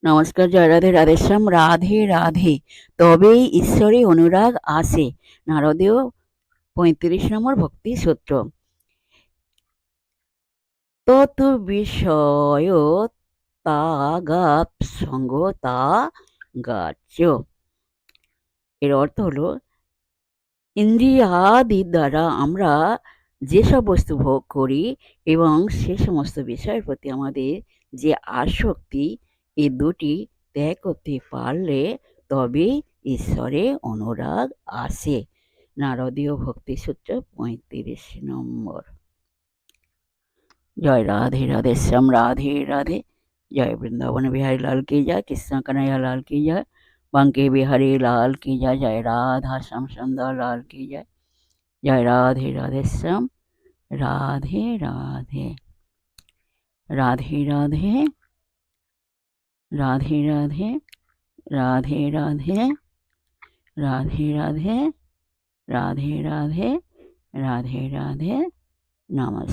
নমস্কার, জয় রাধে, রাধেশ্যাম, রাধে রাধে। তবেই ঈশ্বরে অনুরাগ আসে। নারদীয় ৩৫ নম্বর ভক্তি সূত্র। তৎ বিষয় তাগাপ সঙ্গ তা গাচ্য। এর অর্থ হলো, ইন্দ্রিয়াদি দ্বারা আমরা যেসব বস্তু ভোগ করি এবং সে সমস্ত বিষয়ের প্রতি আমাদের যে আসক্তি, এই দুটি ত্যাগ করতে পারলে তবেই ঈশ্বরে অনুরাগ আসে। নারদীয় ভক্তিসূত্র ৩৫ নম্বর। জয় রাধে, রাধে শ্যাম, রাধে রাধে। জয় বৃন্দাবন বিহারী লাল की जय, कृष्ण कन्हैया लाल की जय, बांके बिहारी लाल की जय। जय राधा श्याम सुंदर लाल की जय। जय राधे, राधे श्याम, राधे राधे। राधे राधे, राधे राधे, राधे राधे, राधे राधे, राधे राधे, राधे राधे। नमस्ते।